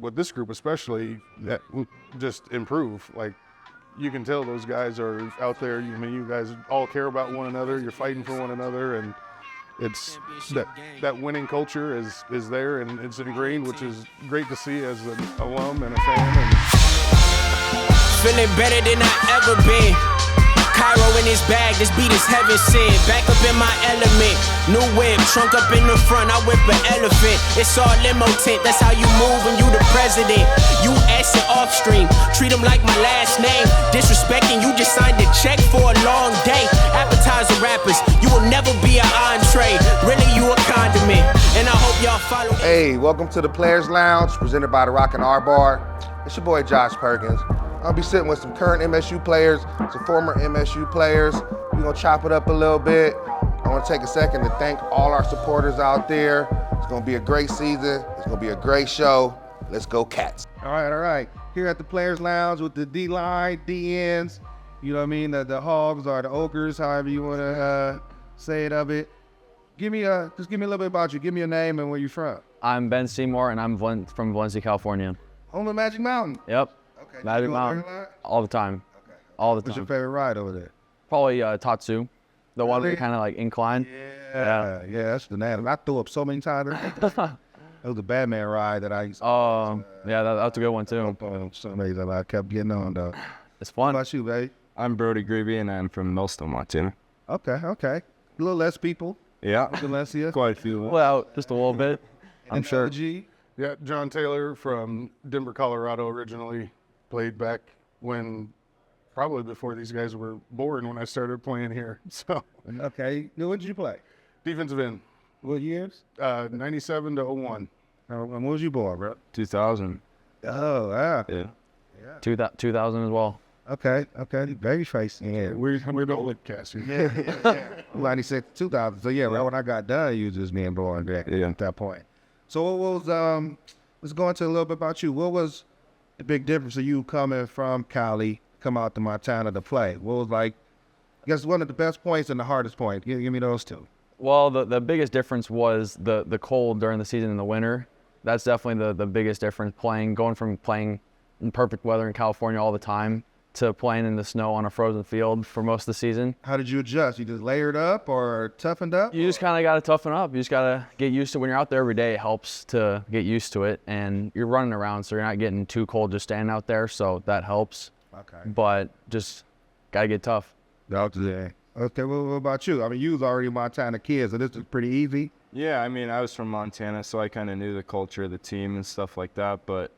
with this group especially, that just improve. Like, you can tell those guys are out there. I mean, you guys all care about one another. You're fighting for one another, and it's that winning culture is there, and it's ingrained, which is great to see as an alum and a fan. Feeling better than I ever been. Cairo in his bag, this beat is heaven sent. Back up in my element, new whip, trunk up in the front, I whip an elephant. It's all limo tint, that's how you move when you the president. You assin' off stream, treat him like my last name. Disrespecting, you just signed a check for a long day. Appetizer rappers, you will never be an entree. Really, you a condiment, and I hope y'all follow. Hey, welcome to the Players Lounge, presented by the Rockin R Bar. It's your boy Josh Perkins. I'll be sitting with some current MSU players, some former MSU players. We're gonna chop it up a little bit. I wanna take a second to thank all our supporters out there. It's gonna be a great season. It's gonna be a great show. Let's go Cats. All right. Here at the Players Lounge with the D-line, D-ends, you know what I mean? The Hogs or the Okers, however you wanna say it of it. Just give me a little bit about you. Give me your name and where you're from. I'm Ben Seymour, and I'm from Valencia, California. Home of Magic Mountain. Yep. Okay. Magic Mountain. All the time. Okay. All the time. What's your favorite ride over there? Probably Tatsu. The one that kind of like incline. Yeah, that's the name. I threw up so many times. It was a Batman ride that I used to yeah, that's a good one too. Some days I kept getting on though. It's fun. How about you, babe? I'm Brody, Grebe, and I'm from Millstone, Montana. Okay. A little less people. Yeah. Valencia. Quite a few. Well, just a little bit. I'm sure. G. Yeah, John Taylor from Denver, Colorado, originally played back when, probably before these guys were born when I started playing here. So. Okay. Now, when did you play? Defensive end. What years? 97 to 01. When was you born, bro? 2000. Oh, wow. Yeah. 2000 as well. Okay. Baby face. Yeah. We don't look cast. Yeah. 96, 2000. So yeah, right when I got done, you was just being born back at that point. So what was let's go into a little bit about you. What was the big difference of you coming from Cali, come out to Montana to play? What was like, I guess one of the best points and the hardest point? Give me those two. Well, the biggest difference was the cold during the season in the winter. That's definitely the biggest difference. Going from playing in perfect weather in California all the time to playing in the snow on a frozen field for most of the season. How did you adjust? You just layered up or toughened up? You just kind of got to toughen up. You just got to get used to it. When you're out there every day, it helps to get used to it. And you're running around, so you're not getting too cold just standing out there, so that helps. Okay. But just got to get tough. Okay, what about you? I mean, you was already Montana kid, so this is pretty easy. Yeah, I mean, I was from Montana, so I kind of knew the culture of the team and stuff like that. But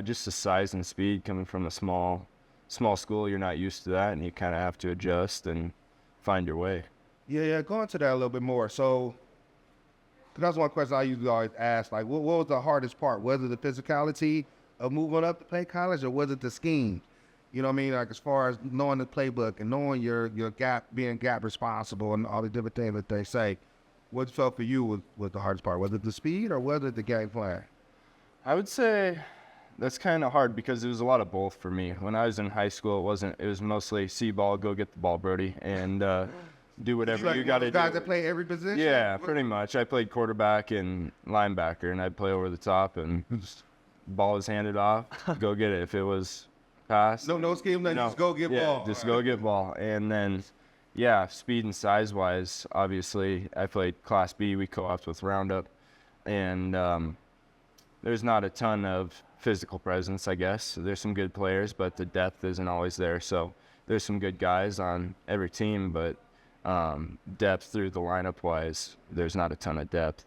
just the size and speed coming from a small school, you're not used to that, and you kind of have to adjust and find your way. Yeah, go into that a little bit more. So, that's one question I usually always ask, like, what was the hardest part? Was it the physicality of moving up to play college, or was it the scheme? You know what I mean? Like, as far as knowing the playbook and knowing your gap, being gap responsible and all the different things that they say, what felt for you was the hardest part? Was it the speed, or was it the game plan? I would say that's kind of hard because it was a lot of both for me. When I was in high school, it was mostly see ball, go get the ball, Brody, and do whatever you got to do. Guys that play every position? Yeah, pretty much. I played quarterback and linebacker, and I'd play over the top, and ball was handed off, go get it. If it was passed. No scheme, then just go get ball. Just go get ball. And then, yeah, speed and size-wise, obviously, I played Class B. We co-opted with Roundup, and there's not a ton of physical presence, I guess. There's some good players, but the depth isn't always there. So there's some good guys on every team, but depth through the lineup-wise, there's not a ton of depth.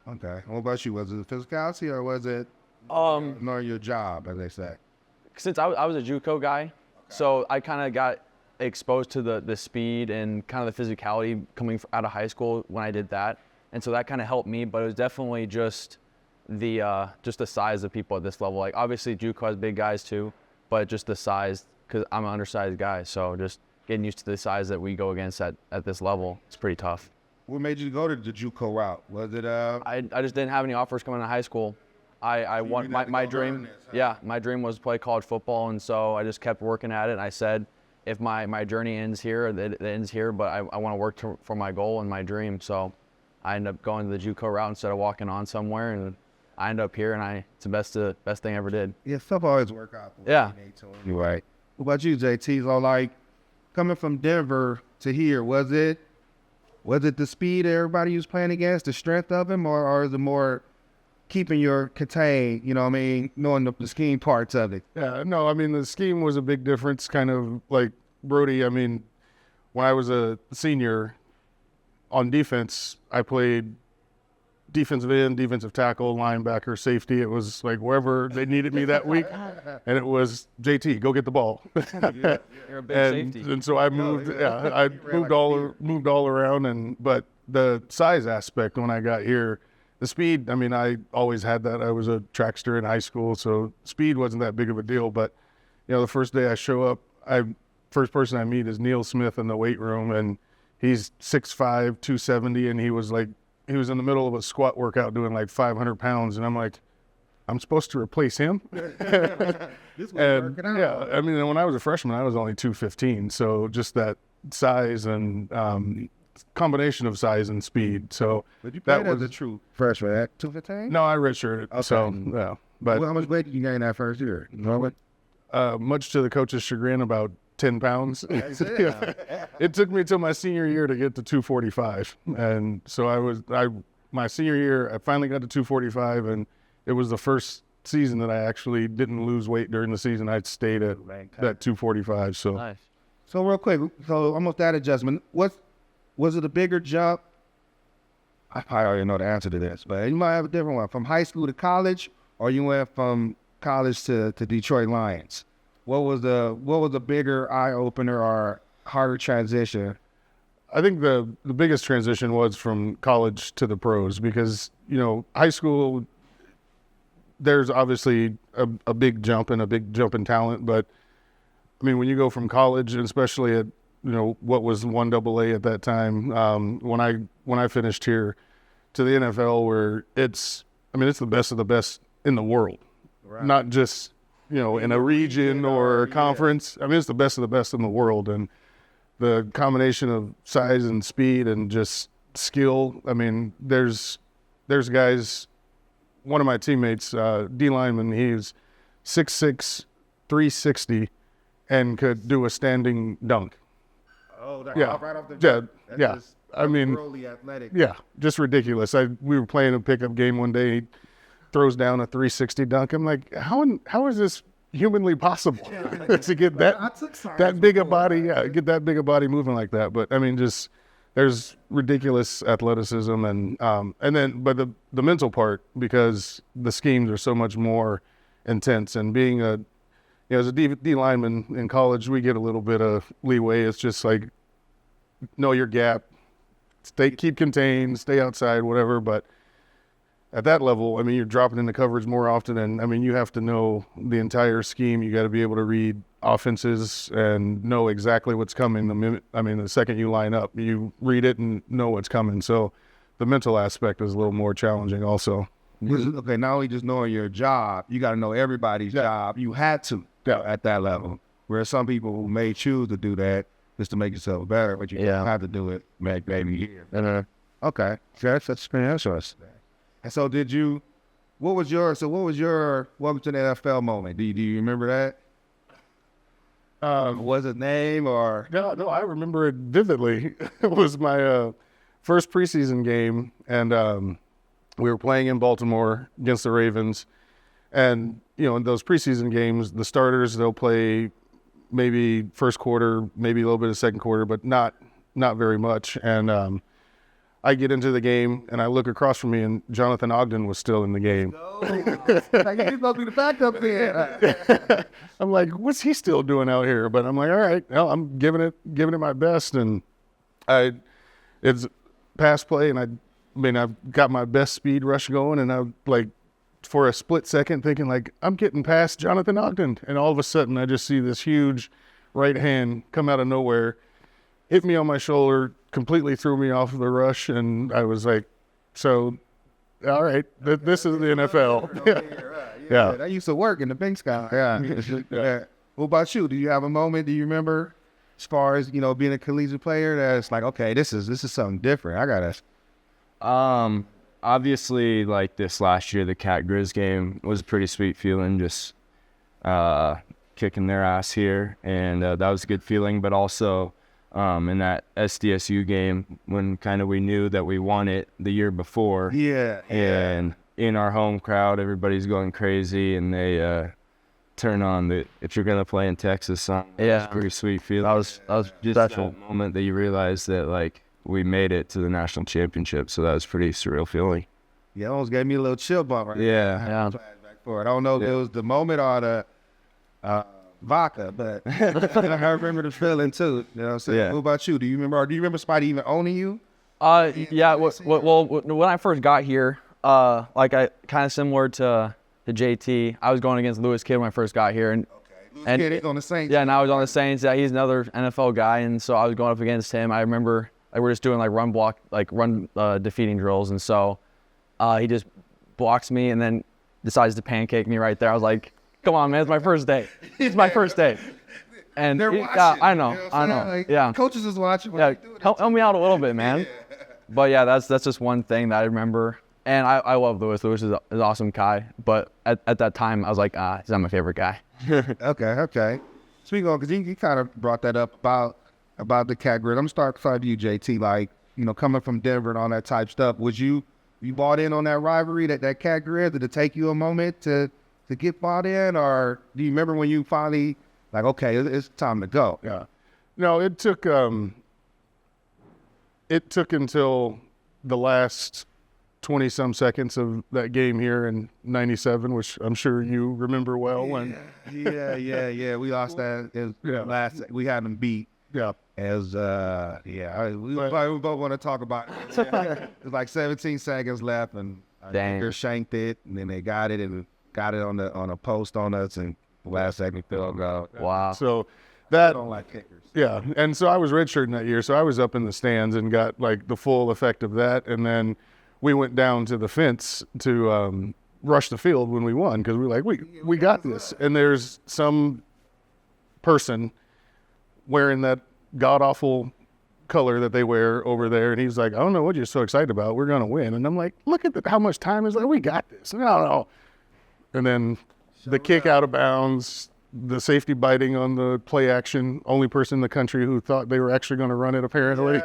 Okay. What about you? Was it the physicality, or was it knowing your job, as they say? Since I was a JUCO guy, so I kind of got exposed to the speed and kind of the physicality coming out of high school when I did that. And so that kind of helped me, but it was definitely just the size of people at this level. Like, obviously JUCO has big guys too, but just the size, because I'm an undersized guy, so just getting used to the size that we go against at this level, it's pretty tough. What made you go to the JUCO route? Was it I just didn't have any offers coming out of high school. I want my dream. Yeah, my dream was to play college football, and so I just kept working at it. And I said, if my journey ends here, it ends here, but I want to work for my goal and my dream. So I ended up going to the JUCO route instead of walking on somewhere, and I ended up here, and it's the best thing I ever did. Yeah, stuff always work out. Yeah. Anyway, what about you, JT? So, like, coming from Denver to here, was it the speed everybody was playing against, the strength of him, or is it more keeping your contained, you know what I mean, knowing the scheme parts of it? Yeah, no, I mean, the scheme was a big difference, kind of like Brody. I mean, when I was a senior on defense, I played defensive end, defensive tackle, linebacker, safety. It was like wherever they needed me that week. And it was, JT, go get the ball. You're a big safety. And so I moved, I moved all around. But the size aspect when I got here, the speed, I mean, I always had that. I was a trackster in high school, so speed wasn't that big of a deal. But, you know, the first day I show up, first person I meet is Neil Smith in the weight room, and he's 6'5", 270, and he was in the middle of a squat workout doing like 500 pounds, and I'm like, I'm supposed to replace him? This was working out. Yeah, I mean, when I was a freshman, I was only 215, so just that size and combination of size and speed. So But you that played was as a true freshman at 215? no, I redshirted. Okay. So yeah, but Well, how much weight did you gain that first year? You know what? much to the coach's chagrin, about 10 pounds. Yeah. It took me till my senior year to get to 245, and so my senior year I finally got to 245, and it was the first season that I actually didn't lose weight during the season. I stayed at that 245. So Nice. So real quick, so almost that adjustment. Was it a bigger jump? I probably already know the answer to this, but you might have a different one. From high school to college, or you went from college to Detroit Lions? What was the bigger eye opener or harder transition? I think the biggest transition was from college to the pros, because, you know, high school, there's obviously a big jump in talent. But, I mean, when you go from college, and especially at, you know, what was 1AA at that time, when I finished here, to the NFL, where it's the best of the best in the world. Right. Not just, you know, in a region or a conference. I mean, it's the best of the best in the world. And the combination of size and speed and just skill. I mean, there's guys, one of my teammates, D lineman, he's 6'6", 360, and could do a standing dunk. Oh, that Yeah. right off the Yeah, jump. That's yeah. just I mean, really athletic. yeah, just ridiculous. We were playing a pickup game one day. He throws down a 360 dunk. I'm like, how is this humanly possible to get that big a body? Yeah, get that big a body moving like that. But I mean, just there's ridiculous athleticism, and then but the mental part, because the schemes are so much more intense. And being as a D lineman in college, we get a little bit of leeway. It's just like, know your gap, keep contained, stay outside, whatever. But at that level, I mean, you're dropping into coverage more often, and I mean, you have to know the entire scheme. You got to be able to read offenses and know exactly what's coming. The second you line up, you read it and know what's coming. So the mental aspect is a little more challenging also. Okay, not only just knowing your job, you got to know everybody's job. You had to at that level. Whereas some people who may choose to do that just to make yourself better, but you don't have to do it, maybe here. Okay, that's us. And so what was your welcome to the NFL moment? Do you remember that? Was it name or? No, I remember it vividly. It was my first preseason game, and we were playing in Baltimore against the Ravens. And, you know, in those preseason games, the starters, they'll play maybe first quarter, maybe a little bit of second quarter, but not very much. And I get into the game, and I look across from me, and Jonathan Ogden was still in the game. Like, he's supposed to be the backup there. I'm like, what's he still doing out here? But I'm like, all right, well, I'm giving it my best. And it's pass play, and I've got my best speed rush going, and I'm like, for a split second thinking like, I'm getting past Jonathan Ogden. And all of a sudden I just see this huge right hand come out of nowhere, hit me on my shoulder, completely threw me off of the rush. And I was like, so, all right, this is the NFL. Yeah. I used to work in the Big Sky. Yeah. What about you? Do you have a moment, do you remember, as far as, you know, being a collegiate player, that's like, okay, this is something different. I got to. obviously, like this last year, the cat-grizz game was a pretty sweet feeling, just kicking their ass here, and that was a good feeling. But also in that SDSU game, when kind of we knew that we won it the year before, and in our home crowd, everybody's going crazy, and they turn on the "If You're Gonna Play in Texas" song. Yeah, it was a pretty sweet feeling. That was just special. that moment that you realize that like we made it to the national championship. So that was a pretty surreal feeling. Yeah, almost gave me a little chill bump right Yeah. there. Flashback for it. I don't know if it was the moment or the vodka, but I remember the feeling too. You know what I'm saying? Yeah. What about you? Do you remember somebody even owning you? Yeah. Well, when I first got here, like I kind of similar to JT, I was going against Lewis Kidd when I first got here, and Lewis Kidd is on the Saints. Yeah, now he's on the Saints. Yeah, he's another NFL guy, and so I was going up against him. I remember we're just doing like run defeating drills, and so he just blocks me and then decides to pancake me right there. I was like, "Come on, man, it's my first day. It's my first day." And They're watching. yeah, I You know, what I I'm know. saying? Like, Yeah, coaches is watching. When yeah. they do it. Help me out a little bit, man. But yeah, that's just one thing that I remember. And I love Lewis. Lewis is an awesome guy. But at that time, I was like, he's not my favorite guy. Okay. Speaking of, because you kind of brought that up about the cat grid. I'm starting with you, JT. Like, you know, coming from Denver and all that type stuff. Was you bought in on that rivalry, that cat grid? Did it take you a moment to get bought in, or do you remember when you finally like, okay, it's time to go? Yeah. No, it took until the last 20-some seconds of that game here in '97, which I'm sure you remember well. Yeah. We lost that last. We had them beat. Yeah. We both want to talk about it. It was like 17 seconds left, and Dang. shanked it, and then they got it on a post on us, and last second field goal. Wow. So that, I don't like kickers. yeah. And so I was redshirting that year, so I was up in the stands and got like the full effect of that. And then we went down to the fence to rush the field when we won, because we were like, we got this. And there's some person wearing that god-awful color that they wear over there, and he's like, I don't know what you're so excited about. We're going to win. And I'm like, look at how much time is like, we got this. No. And then the kick out of bounds, the safety biting on the play action, only person in the country who thought they were actually going to run it, apparently.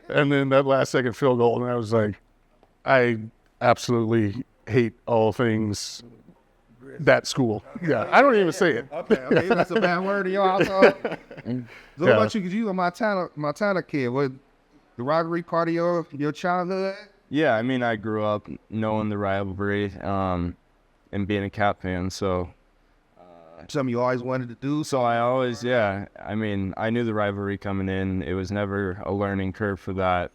And then that last second field goal, and I was like, I absolutely hate all things that school. Yeah, I don't even say it. Okay, that's a bad word in your household. So what about you? Because you a Montana kid. Was the rivalry part of your childhood? Yeah, I mean, I grew up knowing the rivalry and being a Cat fan, so Something you always wanted to do. So I always, I mean, I knew the rivalry coming in. It was never a learning curve for that.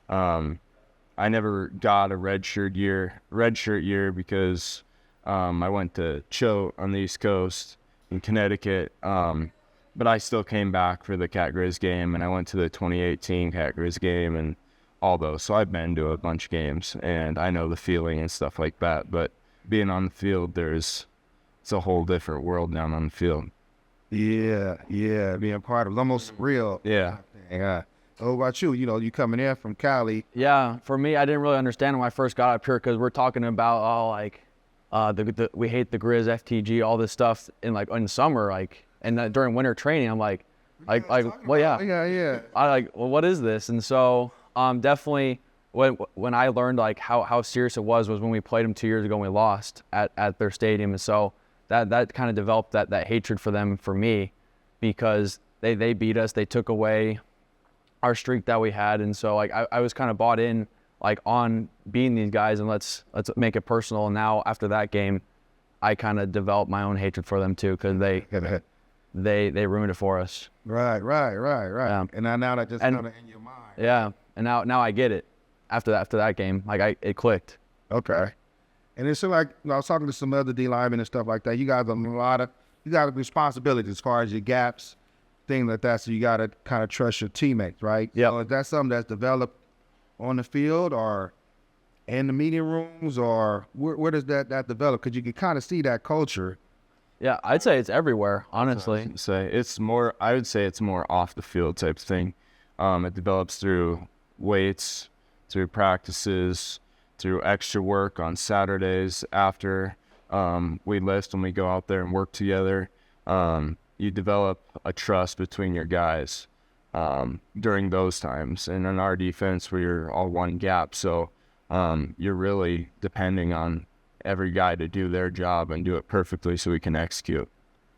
I never got a redshirt year because I went to Choate on the East Coast in Connecticut. But I still came back for the cat-grizz game, and I went to the 2018 cat-grizz game and all those. So I've been to a bunch of games, and I know the feeling and stuff like that. But being on the field, it's a whole different world down on the field. Yeah, being part of it. Almost real. Yeah. What about you? You know, you coming in from Cali. Yeah, for me, I didn't really understand when I first got up here, because we're talking about we hate the Grizz, FTG, all this stuff in summer, and during winter training, I'm like, well, yeah. Yeah. Well, what is this? And so definitely when I learned how serious it was when we played them 2 years ago and we lost at their stadium. And so that kind of developed that hatred for them, for me, because they beat us. They took away our streak that we had. And so I was kind of bought in on beating these guys, and let's make it personal. And now after that game, I kind of developed my own hatred for them too, because they ruined it for us. Right. Yeah. And now that just kind of in your mind. Yeah. And now I get it. After that game, it clicked. Okay. And it's like, I was talking to some other D linemen and stuff like that. You guys have you got a responsibility as far as your gaps, things like that. So you got to kind of trust your teammates, right? Yeah. So is that something that's developed on the field or in the meeting rooms, or where does that develop? Because you can kind of see that culture. Yeah, I'd say it's everywhere, honestly. I would say it's more off the field type thing. It develops through weights, through practices, through extra work on Saturdays after we lift and we go out there and work together. You develop a trust between your guys during those times. And in our defense, we're all one gap, so you're really depending on every guy to do their job and do it perfectly so we can execute.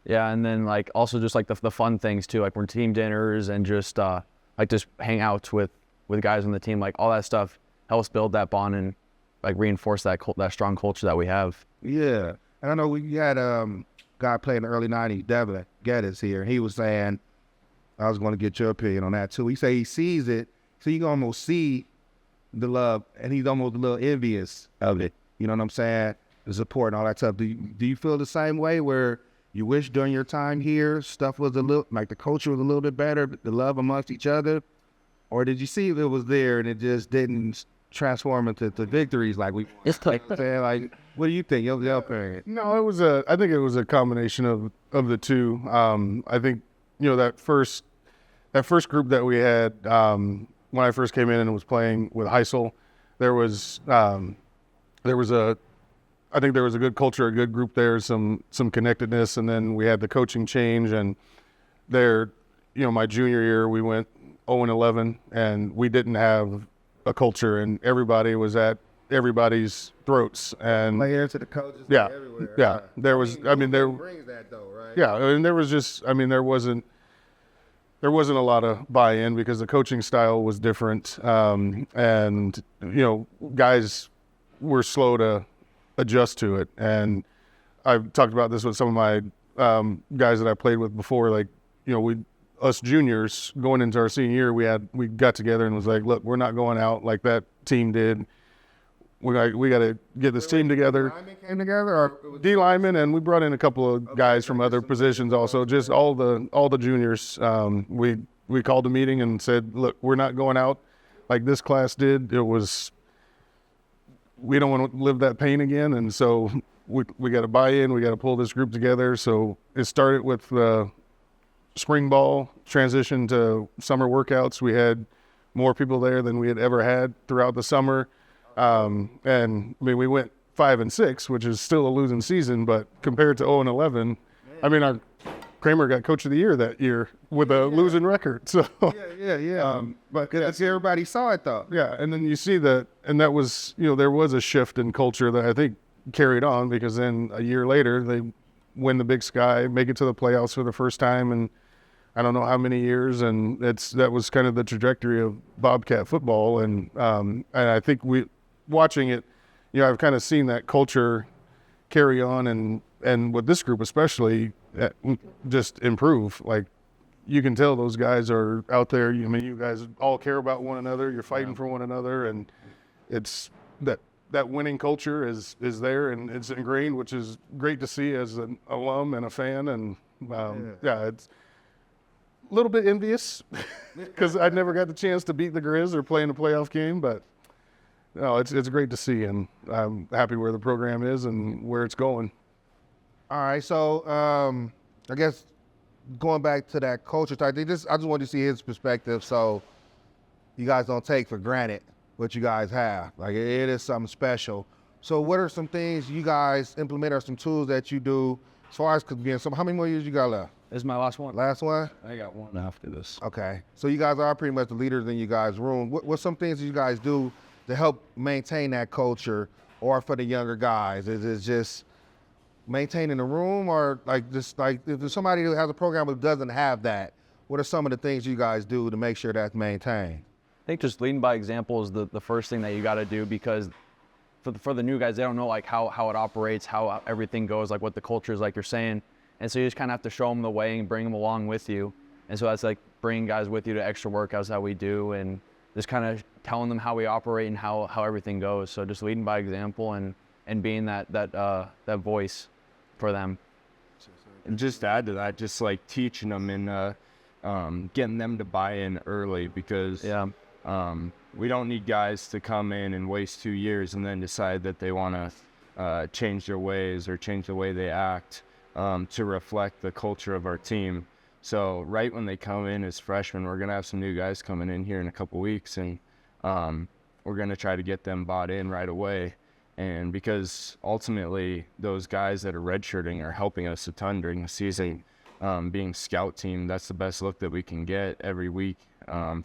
Yeah, and then like also just like the fun things too, like we're team dinners and just like just hangouts with guys on the team, like all that stuff helps build that bond and like reinforce that strong culture that we have. Yeah, and I know we had guy played in the early '90s, Devin Geddes here. He was saying, I was going to get your opinion on that too. He said he sees it, so you can almost see the love, and he's almost a little envious of it. You know what I'm saying? The support and all that stuff. Do you feel the same way where you wish during your time here stuff was a little, like the culture was a little bit better, the love amongst each other? Or did you see it was there and it just didn't transform into victories like we saying? Like, what do you think? Your parent? No, I think it was a combination of the two. I think, that first group that we had when I first came in and was playing with Heisel, I think there was a good culture, a good group there, some connectedness, and then we had the coaching change, and my junior year we went 0-11, and we didn't have a culture, and everybody was at everybody's throats, and players to the coaches, yeah, everywhere. Yeah, there was. There brings that though, right? Yeah, and there was just. There wasn't a lot of buy-in because the coaching style was different, and guys were slow to adjust to it. And I've talked about this with some of my guys that I played with before. Like, us juniors going into our senior year, we got together and was like, look, we're not going out like that team did. We got to get this team together. D-linemen came together, or D linemen, and we brought in a couple of guys from other positions also. Just all the juniors. We called a meeting and said, look, we're not going out like this class did. We don't want to live that pain again, and so we got to buy in. We got to pull this group together. So it started with spring ball, transition to summer workouts. We had more people there than we had ever had throughout the summer. We went 5-6, which is still a losing season, but compared to 0-11, our Kramer got Coach of the Year that year with a losing record. So yeah. But that's everybody saw it though. Yeah, and then you see that, and that was, there was a shift in culture that I think carried on, because then a year later they win the Big Sky, make it to the playoffs for the first time in I don't know how many years, and that was kind of the trajectory of Bobcat football, and I think watching it, I've kind of seen that culture carry on, and with this group especially, just improve. Like, you can tell those guys are out there. You guys all care about one another. You're fighting for one another, and it's that winning culture is there, and it's ingrained, which is great to see as an alum and a fan. And it's a little bit envious because I never got the chance to beat the Grizz or play in a playoff game, but no, it's great to see, and I'm happy where the program is and where it's going. All right, so I guess going back to that culture type, I just wanted to see his perspective, so you guys don't take for granted what you guys have. Like, it is something special. So what are some things you guys implement, or some tools that you do as far as being how many more years you got left? This is my last one. Last one? I got one after this. Okay. So you guys are pretty much the leaders in you guys' room. What's some things that you guys do to help maintain that culture, or for the younger guys? Is it just maintaining the room, or if there's somebody who has a program that doesn't have that, what are some of the things you guys do to make sure that's maintained? I think just leading by example is the first thing that you got to do, because for the new guys, they don't know like how it operates, how everything goes, like what the culture is, like you're saying. And so you just kind of have to show them the way and bring them along with you. And so that's like bringing guys with you to extra workouts that we do, and just kind of telling them how we operate and how everything goes. So just leading by example and being that voice for them. And just to add to that, just like teaching them and getting them to buy in early, because we don't need guys to come in and waste 2 years and then decide that they want to change their ways or change the way they act to reflect the culture of our team. So right when they come in as freshmen, we're going to have some new guys coming in here in a couple weeks, and we're we're going to try to get them bought in right away. And because ultimately those guys that are redshirting are helping us a ton during the season, being scout team, that's the best look that we can get every week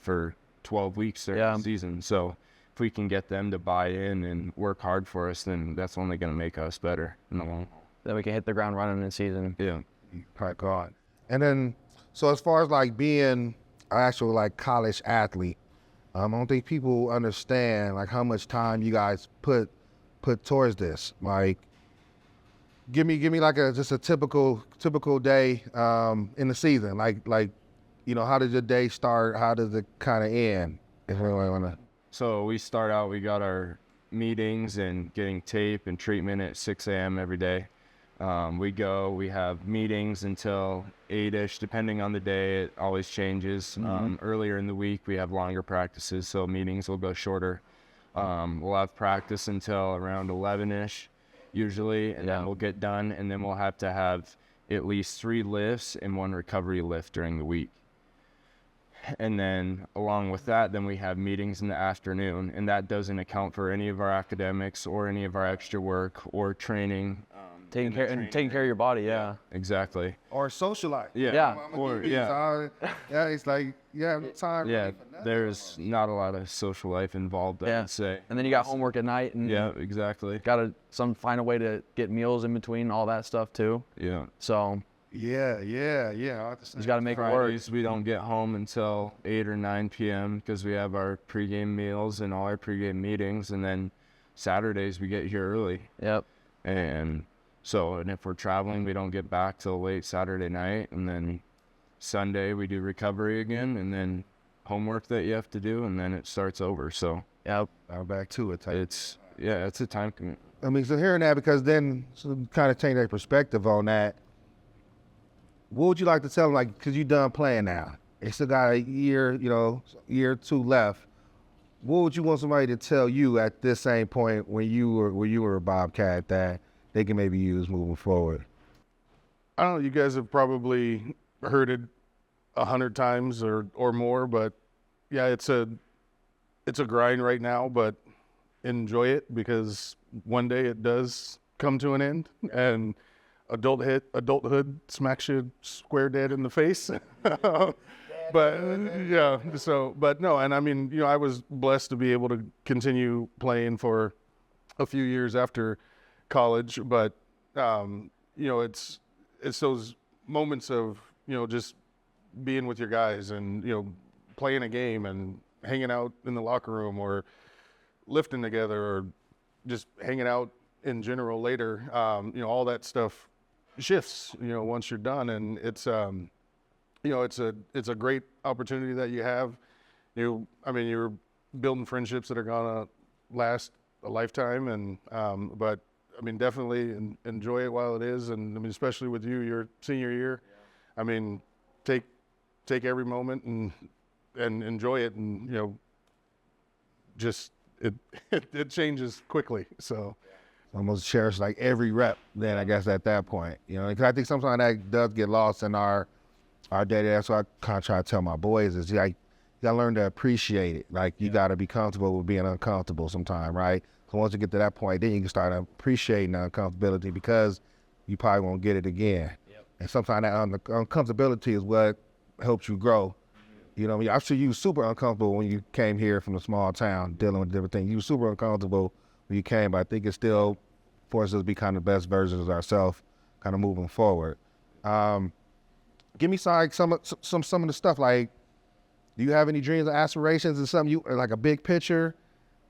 for 12 weeks during the season. So if we can get them to buy in and work hard for us, then that's only going to make us better in the long haul. Then we can hit the ground running in the season. Yeah. Right, God. And then, so as far as like being an actual like college athlete, I don't think people understand like how much time you guys put towards this. Like, give me like just a typical day in the season. Like, you know, how does your day start? How does it kind of end? If anyone wanna. So we start out, we got our meetings and getting tape and treatment at 6 a.m. every day. We have meetings until 8-ish, depending on the day. It always changes. Earlier in the week, we have longer practices, so meetings will go shorter. We'll have practice until around 11-ish, usually, and then we'll get done, and then we'll have to have at least 3 lifts and 1 recovery lift during the week. And then along with that, then we have meetings in the afternoon, and that doesn't account for any of our academics or any of our extra work or training. Taking care of your body, yeah. Exactly. Or social life. Yeah. It's like, time. Yeah, there's not a lot of social life involved, I would say. And then you got homework at night. And yeah, exactly. Got to find a way to get meals in between, all that stuff too. Yeah. So. Yeah. You got to make it work. Fridays, we don't get home until 8 or 9 p.m. because we have our pregame meals and all our pregame meetings. And then Saturdays, we get here early. Yep. And if we're traveling, we don't get back till late Saturday night. And then Sunday, we do recovery again, and then homework that you have to do, and then it starts over. So, I'm back to it. It's a time commitment. I mean, so hearing that, because then kind of change their perspective on that, what would you like to tell them, like, because you're done playing now? You still got a year, year or 2 left. What would you want somebody to tell you at this same point when you were a Bobcat that they can maybe use moving forward? I don't know, you guys have probably heard it 100 times or more, but yeah, it's a grind right now, but enjoy it because one day it does come to an end, and adulthood smacks you square dead in the face. But no, and I mean, I was blessed to be able to continue playing for a few years after college, but it's those moments of just being with your guys and playing a game and hanging out in the locker room or lifting together or just hanging out in general later. All that stuff shifts once you're done, and it's a great opportunity that you have. You're building friendships that are gonna last a lifetime, and but I mean, definitely enjoy it while it is, and I mean, especially with your senior year. I mean, take every moment and enjoy it, and just it changes quickly. So almost cherish like every rep. Then I guess at that point, because I think sometimes that does get lost in our day. That's what I kind of try to tell my boys is like, you gotta learn to appreciate it. Like you gotta be comfortable with being uncomfortable sometime, right? So once you get to that point, then you can start appreciating the uncomfortability because you probably won't get it again. Yep. And sometimes that uncomfortability is what helps you grow. I'm sure you were super uncomfortable when you came here from a small town dealing with different things. You were super uncomfortable when you came, but I think it still forces us to be kind of the best versions of ourselves kind of moving forward. Give me some of the stuff, like, do you have any dreams or aspirations or something like a big picture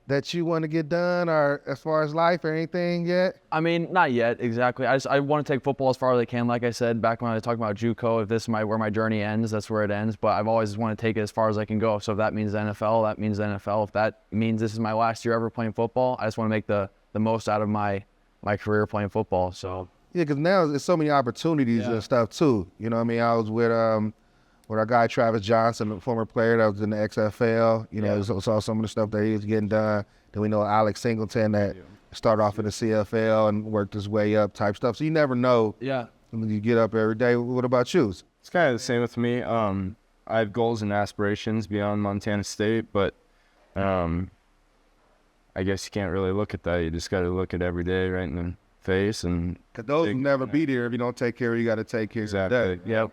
that you want to get done, or as far as life or anything yet? I mean, not yet exactly. I want to take football as far as I can. Like I said back when I was talking about JUCO, if this is where my journey ends, that's where it ends. But I've always wanted to take it as far as I can go. So if that means the NFL, that means the NFL. If that means this is my last year ever playing football, I just want to make the most out of my career playing football. So yeah, because now there's so many opportunities and stuff too. I mean, I was with our guy Travis Johnson, a former player that was in the XFL. Saw some of the stuff that he was getting done. Then we know Alex Singleton that started off in the CFL and worked his way up type stuff. So you never know. Yeah. When you get up every day. What about you? It's kind of the same with me. I have goals and aspirations beyond Montana State, but I guess you can't really look at that. You just got to look at every day right in the face. And Because those will never be there if you don't take care. You got to take care exactly. of that. Yep.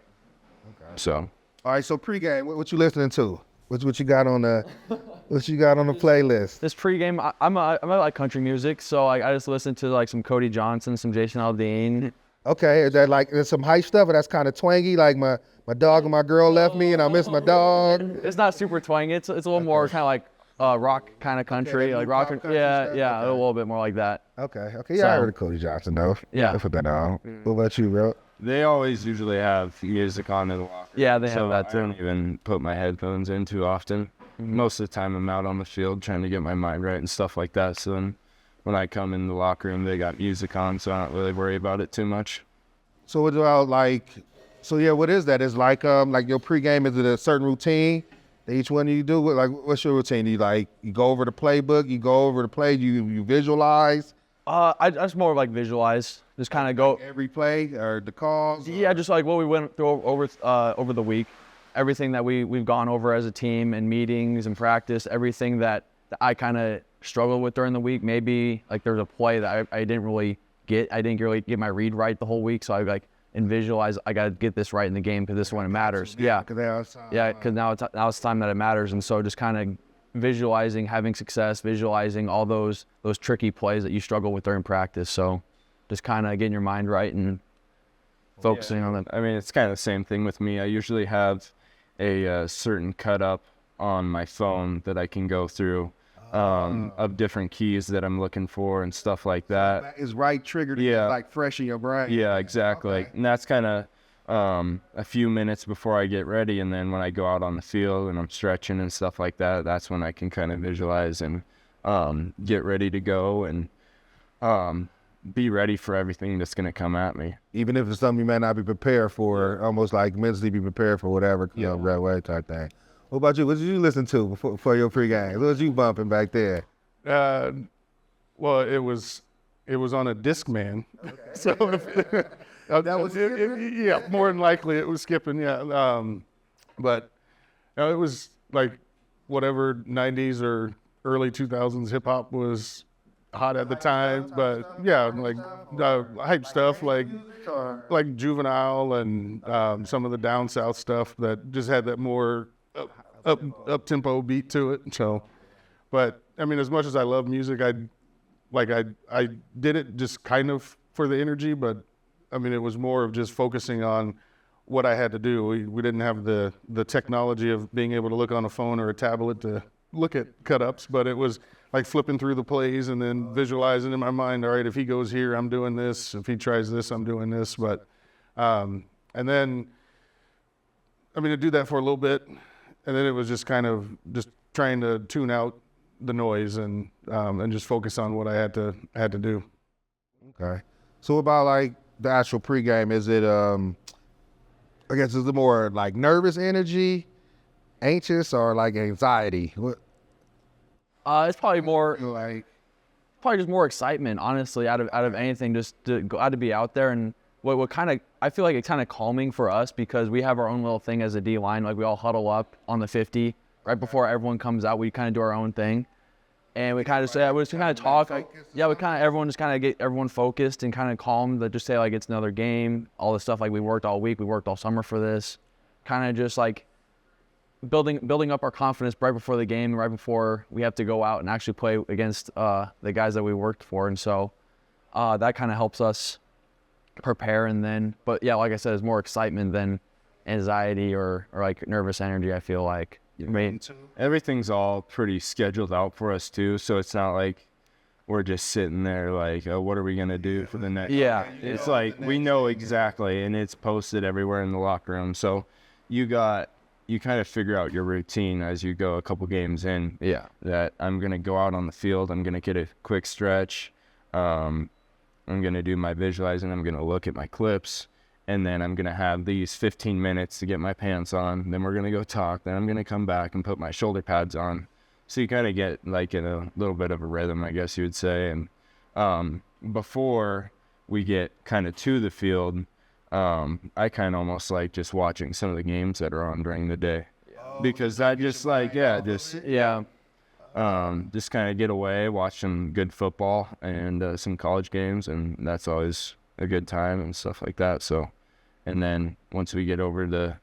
Okay. So. All right. So pregame, what you listening to? What you got on the playlist? This pregame, I like country music, so I just listen to like some Cody Johnson, some Jason Aldean. Okay, is that like there's some hype stuff, or that's kind of twangy, like my dog and my girl left me and I miss my dog? It's not super twangy. It's a little more kind of like rock kind of country, like rock. Yeah, stuff? yeah, Okay. a little bit more like that. Okay, yeah, I heard of Cody Johnson though. Yeah. I put that on. What about you, bro? They always usually have music on in the locker. Yeah, they have So that I too. don't even put my headphones in too often. Most of the time I'm out on the field trying to get my mind right and stuff like that. So then when I come in the locker room, they got music on, so I don't really worry about it too much. So what about like? So yeah, what is that? Is like your pregame? Is it a certain routine that each one of you do? Like, what's your routine? You go over the playbook, you go over the play, you visualize I just more like visualize, just kind of go. every play or the calls. Yeah, just like what we went through over the week, everything that we've gone over as a team in meetings and practice, everything that I kind of struggled with during the week. Maybe like there's a play that I didn't really get. I didn't really get my read right the whole week, so I like and visualize. I got to get this right in the game because this is when it matters. Yeah, because now it's time that it matters, and so just kind of visualizing having success, visualizing all those tricky plays that you struggle with during practice. So just kind of getting your mind right and focusing on it. I mean, it's kind of the same thing with me. I usually have a certain cut up on my phone that I can go through of different keys that I'm looking for and stuff like that. Is right triggered to get like fresh in your brain. Yeah, exactly. Okay. And that's kind of a few minutes before I get ready, and then when I go out on the field and I'm stretching and stuff like that, that's when I can kind of visualize and get ready to go and be ready for everything that's going to come at me. Even if it's something you may not be prepared for, almost like mentally be prepared for whatever, right way type thing. What about you? What did you listen to before your pregame? What was you bumping back there? Well, it was on a Discman. Okay. So that was yeah, more than likely it was skipping. Yeah, but it was like whatever 90s or early 2000s hip hop was hot at the time. But yeah, like hype stuff like Juvenile and some of the down south stuff that just had that more up tempo beat to it. So, but I mean, as much as I love music, I did it just kind of for the energy, but I mean, it was more of just focusing on what I had to do. We didn't have the technology of being able to look on a phone or a tablet to look at cut-ups, but it was like flipping through the plays and then visualizing in my mind, all right, if he goes here, I'm doing this. If he tries this, I'm doing this. But, and then, I mean, to do that for a little bit, and then it was just kind of just trying to tune out the noise and just focus on what I had to do. Okay. So about like the actual pregame, is it I guess is it more like nervous energy, anxious, or like anxiety? What It's probably more like just more excitement, honestly, out of anything, just glad to be out there. And what kind of, I feel like it's kind of calming for us because we have our own little thing as a D line. Like we all huddle up on the 50 right before everyone comes out. We kind of do our own thing, and we kind of say, we just kind of talk. Everyone just kind of get everyone focused and kind of calm. That just say like it's another game, all this stuff. Like we worked all week, we worked all summer for this. Kind of just like building up our confidence right before the game, right before we have to go out and actually play against the guys that we worked for. And so that kind of helps us prepare. And then, but yeah, like I said, it's more excitement than anxiety or like nervous energy, I feel like. I mean, everything's all pretty scheduled out for us too, so it's not like we're just sitting there like, oh, what are we gonna do for the next? Yeah, it's like we know exactly, and it's posted everywhere in the locker room. So you kind of figure out your routine as you go a couple games in. Yeah, that I'm gonna go out on the field, I'm gonna get a quick stretch, I'm gonna do my visualizing, I'm gonna look at my clips. And then I'm going to have these 15 minutes to get my pants on. Then we're going to go talk. Then I'm going to come back and put my shoulder pads on. So you kind of get like in a little bit of a rhythm, I guess you would say. And before we get kind of to the field, I kind of almost like just watching some of the games that are on during the day. Because that just like, just kind of get away, watch some good football and some college games, and that's always a good time and stuff like that. So, and then once we get over the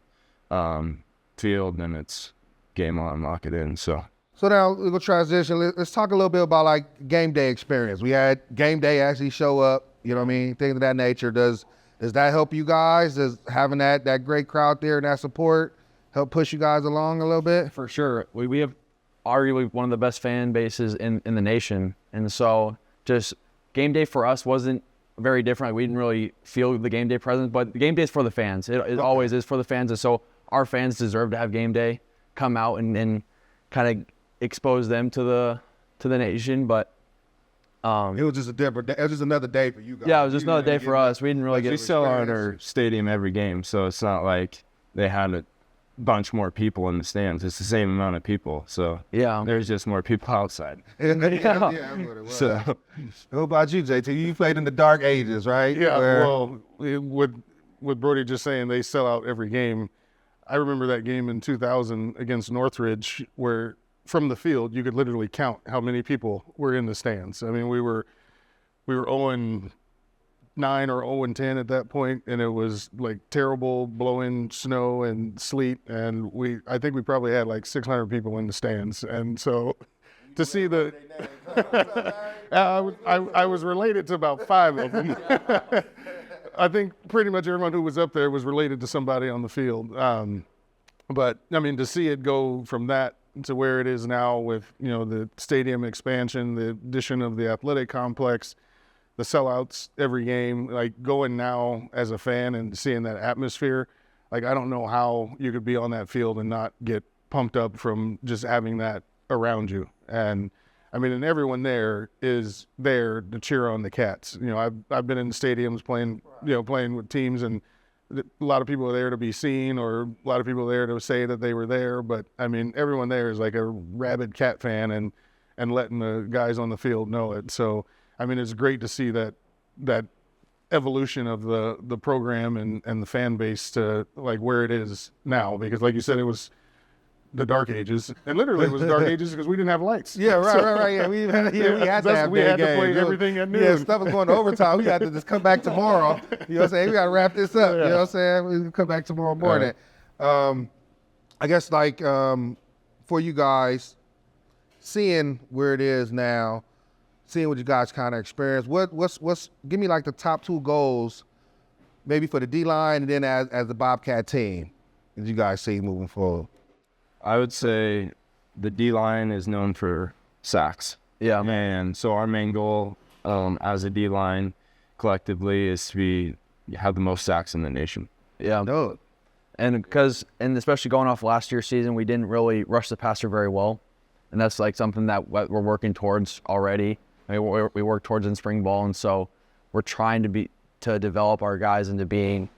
field, then it's game on, lock it in. So now we'll transition. Let's talk a little bit about like game day experience. We had game day actually show up, you know what I mean? Things of that nature. Does that help you guys? Does having that great crowd there and that support help push you guys along a little bit? For sure. We have arguably one of the best fan bases in the nation. And so just game day for us wasn't very different. We didn't really feel the game day presence, but the game day is for the fans. It always is for the fans. And so our fans deserve to have game day, come out and kind of expose them to the nation. But it was just it was just another day for you guys. Yeah, it was just another day for us. We didn't really get. We sell out our stadium every game, so it's not like they had a bunch more people in the stands. It's the same amount of people, so yeah, there's just more people outside. So, what about you, JT? You played in the dark ages, right? Yeah. Well, with Brody just saying they sell out every game, I remember that game in 2000 against Northridge where from the field you could literally count how many people were in the stands. I mean, we were 0-9 or 0-10 at that point, and it was like terrible blowing snow and sleet, and I think we probably had like 600 people in the stands. And so to see the I was related to about 5 of them. I think pretty much everyone who was up there was related to somebody on the field. But I mean, to see it go from that to where it is now with, you know, the stadium expansion, the addition of the athletic complex, the sellouts every game, like going now as a fan and seeing that atmosphere, like I don't know how you could be on that field and not get pumped up from just having that around you. And I mean, and everyone there is there to cheer on the Cats. You know, I've been in stadiums playing with teams, and a lot of people are there to be seen, or a lot of people are there to say that they were there. But I mean, everyone there is like a rabid Cat fan and letting the guys on the field know it. So I mean, it's great to see that evolution of the program and the fan base to like where it is now, because like you said, it was the dark ages, and literally it was dark ages because we didn't have lights. Yeah, right. Yeah, we had to have we had to play games. everything at noon. Yeah, stuff was going to overtime. We had to just come back tomorrow. You know what I'm saying? We got to wrap this up. You know what I'm saying? We can come back tomorrow morning. I guess like for you guys, seeing where it is now, seeing what you guys kind of experience, what's give me like the top 2 goals, maybe for the D-line and then as the Bobcat team, that you guys see moving forward. I would say the D-line is known for sacks. Yeah. And so our main goal as a D-line collectively is to have the most sacks in the nation. Yeah. No. And especially going off last year's season, we didn't really rush the passer very well. And that's like something that we're working towards already. I mean, we work towards in spring ball, and so we're trying to develop our guys into being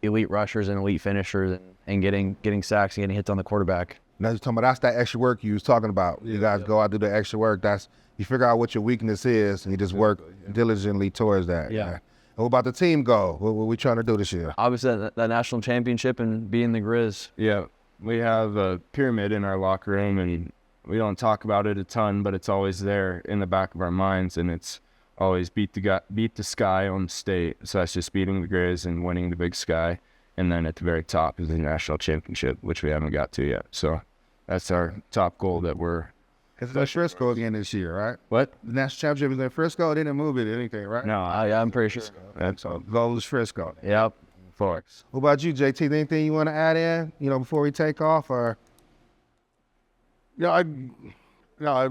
elite rushers and elite finishers and getting sacks and getting hits on the quarterback. Now you're talking about that's that extra work you was talking about. You guys go out do the extra work. That's you figure out what your weakness is and you just work diligently towards that. Yeah. And what about the team goal? What we trying to do this year? Obviously that national championship and being the Grizz. Yeah, we have a pyramid in our locker room, and we don't talk about it a ton, but it's always there in the back of our minds, and it's always beat the sky on state. So that's just beating the Grizz and winning the Big Sky. And then at the very top is the national championship, which we haven't got to yet. So that's our top goal that we're. It's in Frisco again this year, right? What? The national championship is in Frisco. They didn't move it or anything, right? No, Yeah, I'm pretty sure. that's So goal is Frisco. Yep. Fox. What about you, JT? Anything you want to add in, before we take off, or? Yeah, I'm a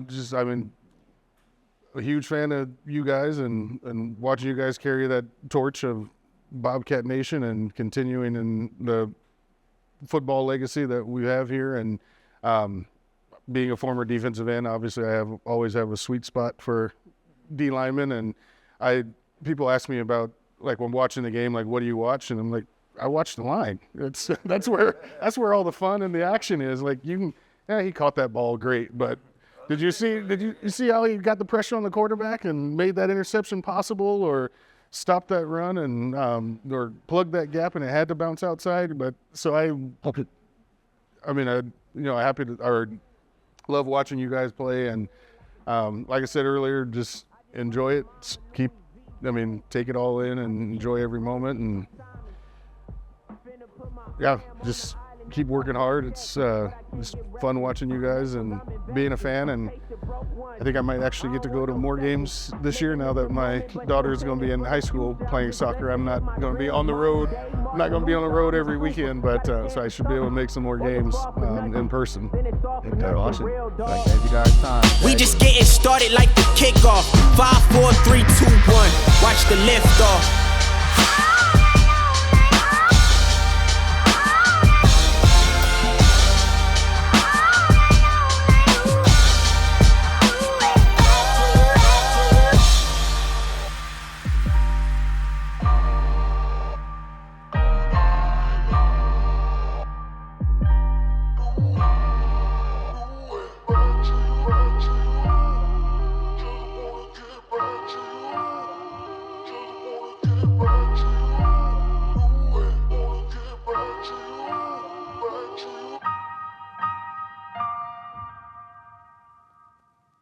huge fan of you guys and watching you guys carry that torch of Bobcat Nation and continuing in the football legacy that we have here. And being a former defensive end, obviously I always have a sweet spot for D linemen. And people ask me about, like, when watching the game, like, what do you watch? And I'm like, I watch the line. That's where all the fun and the action is. Like, he caught that ball great, but did you see how he got the pressure on the quarterback and made that interception possible, or stopped that run and or plugged that gap and it had to bounce outside? But so love watching you guys play. And like I said earlier, just enjoy it. Take it all in and enjoy every moment. And yeah, just keep working hard. It's fun watching you guys and being a fan, and I think I might actually get to go to more games this year now that my daughter is going to be in high school playing soccer. I'm not going to be on the road. I'm not going to be on the road every weekend, but so I should be able to make some more games in person. Okay, awesome. Thank you guys time. We just getting started like the kickoff. 5, 4, 3, 2, 1. Watch the lift off.